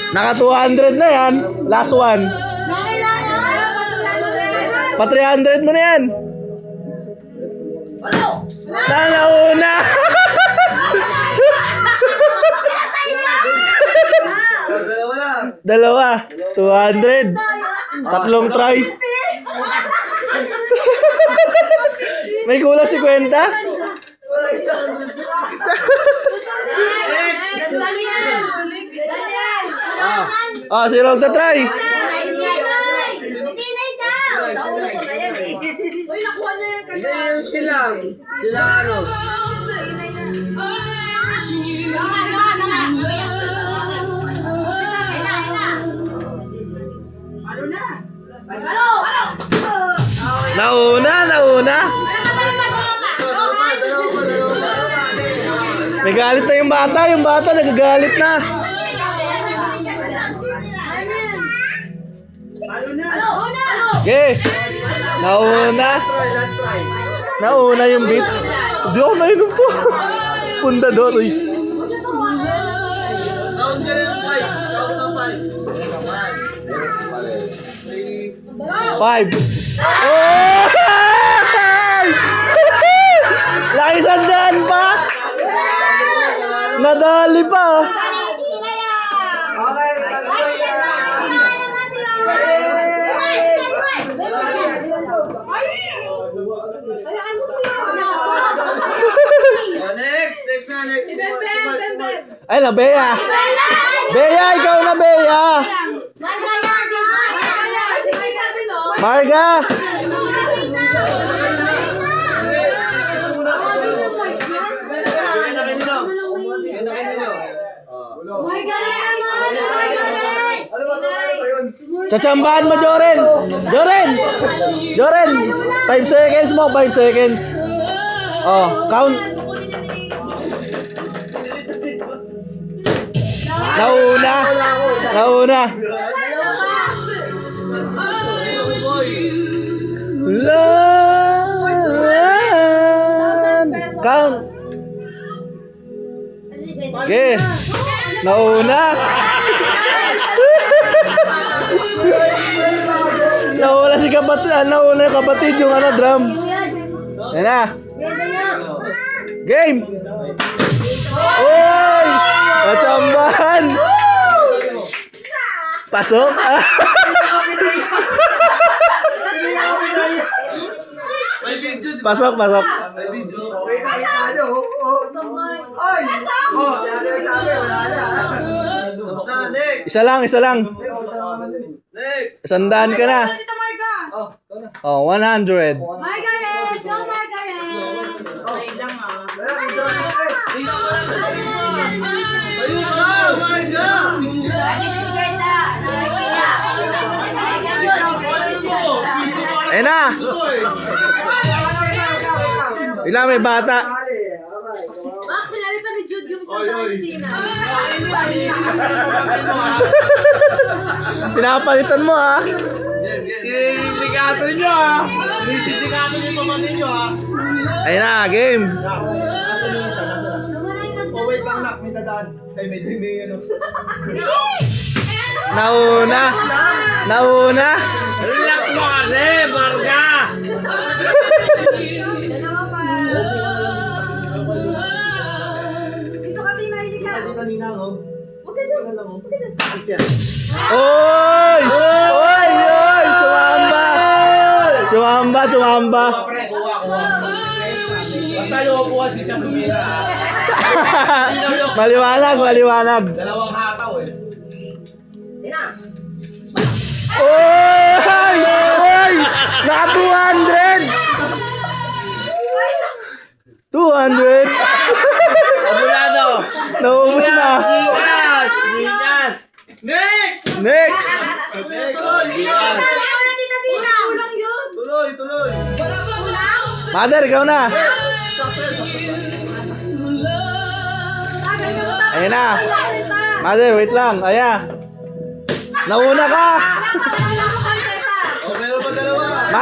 Naka 200 na yan. Last one. Pa 300 mo na yan. Nauna. Dalawa. 200. Tatlong try. May kulang 50? Oh, sino ang tatry? Sila ano? Nauna. May galit na yung bata. Yung bata nagagalit na. Okay. Nauna yung beat. Hindi ako nainom po. Pundador. Uy. Count ka lang, 5. Count ng 5. 5. Oh! Laki sandaan pa. Nadali pa. Next na. Ay na, Bea. Bea, ikaw na, Bea. Marga. Chachambahan mo, Joren. Joren. 5 seconds mo, 5 seconds. Oh, count. Nauna. Count. Okay. Nauna si kapatid. Nauna yung kapatid yung drum. Yan na. Game. Oy! Macambahan. Pasok. Pasok. Isa lang. Next. Sandaan ka na. Oh, 100. Margaret! Go, Margaret! Ayun siya, Marga! Ayun na. Ilan may bata? Pinalitan ni Jude yung isang Valentina. Pinapalitan mo ha. Sindikato nyo ha! May sindikato nyo pamanin nyo ha! Ayun na, game. Oh, wait lang nak, may dadaan. Ay, may ano. Nauna. Relax mo kasi, Marga! Dalawa pa. Dito ka, Tina, hindi ka. Kanina, no? Huwag ka dyan. Huwag ka dyan. Oy! Chumamba. Pre, kuha. Basta yung kuha si Kasumira ha. Maliwanag. Dalawang hataw eh. Tina. Oy! Naka 200. Abulado! Naubos na. Ginas! Next! Next. Ginas! Kulang yun. Tuloy! Kulang? Mother, ikaw na. Ayun na. Mother, wait lang. Ayan. Nauna ka. Oh, meron pa dalawa!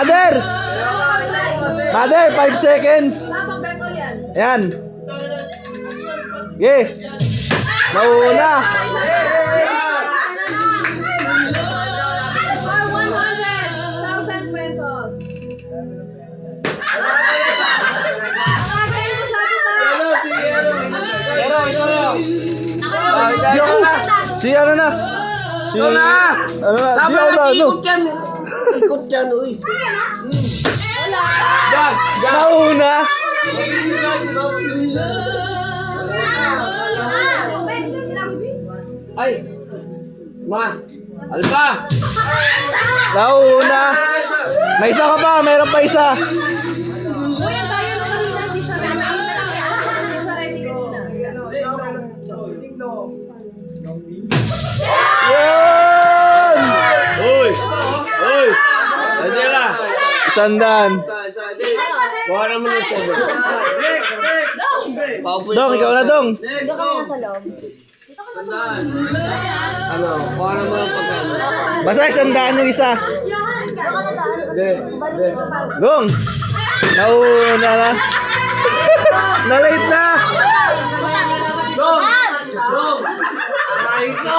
Mother, 5 seconds. Tapang beto yan. Ayan. Okay. Nauna. Si ano na? Si... Ito na! Ano na? Si Tama ano? na, Ano? ikot yan. Ikot yan, uy. Wala. Yan, yan. Nauna. Ay! Ma! Alba! Nauna. May isa ka pa, meron pa isa. Uy, ang tayo na kanina. Hindi siya ready. Hindi siya ready kanina. Yun! Uy! Uy! Angela! Sandaan. Kuha naman yung sobo. Dong, ikaw na dong. Doon kami nasa loob. Ano? Kuha naman yung pagkain. Basta sandaan yung isa. Hindi. Hindi. Dong. Nauna na. Na-late na. Dong! Dong! Aray ko!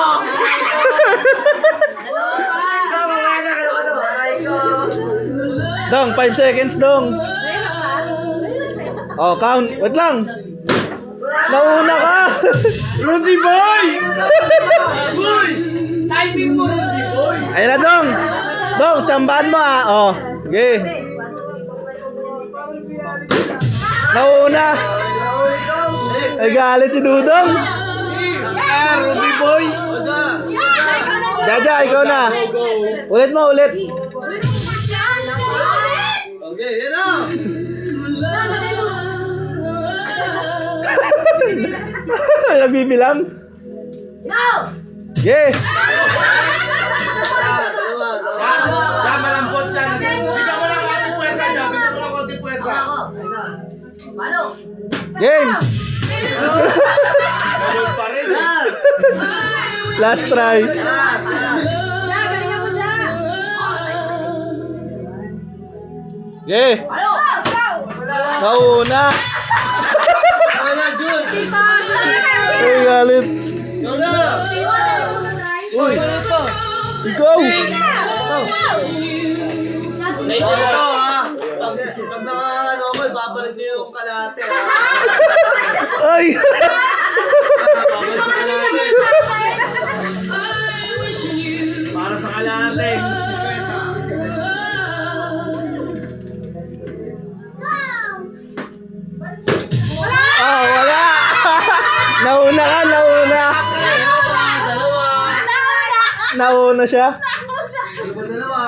Dong, 5 seconds dong. Oh, count. Wait lang. Nauna ka. Rudy Boy! Uy! Timing mo, Rudy Boy! Ayun na dong. Dong, tsambahan mo ah. Oh, sige. Nauna. Ay galit si Dudong. Rudy Boy! Jaja, ikaw na. Ulit mo, ulit. Okay, yan na! Nabibilang. No! Yeah. Yan, malambot yan. Bigyan mo lang konting puwersa niya. Bigyan mo lang konting puwersa. Paano? Game. Malambot pa rin. Last try. Ja, ganyan mo ja. Yeah. Paano? Nauna. Wala, Jun! Ay galit. Uy! Ikaw. Ito ha! Pag naka-normal, babalik niyo yung kalate ha! Ay. Babalik sa kalate! Para sa kalate! Oh, wala. Nauna ka, nauna. Dalawa! Nauna siya. Dalawa!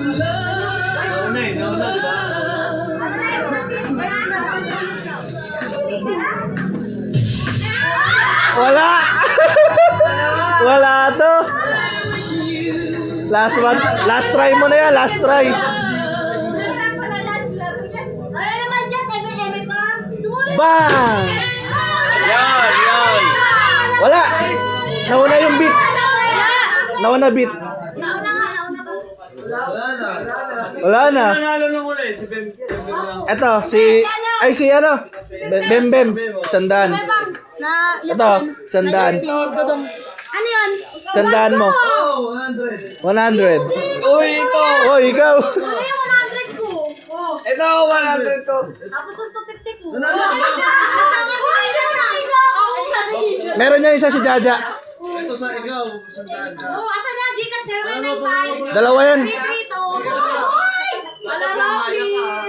Nauna eh, nauna diba? Wala. Wala to. Last one. Last try mo na yan. Last try. Bang! Yan, yan! Wala. Nauna yung beat. Nauna beat. Wala na! Wala na. Nanalo nung uli, si Bem lang. Eto, si... Ay, si ano? Bem Bem. Sandaan. Ito, sandaan. Ano yun? Sandaan mo. Oh, 100! 100. Uy, ito! Oh, ikaw. Ano yung 100 ko? Ito, 100 to! Tapos yung 250 ko. Nanalo! Meron niya isa si Jaja. Ito sa ikaw, sandaan ka. Oh, asan na? Gcash 095. Dalawa yan. 332. Wala, Robby.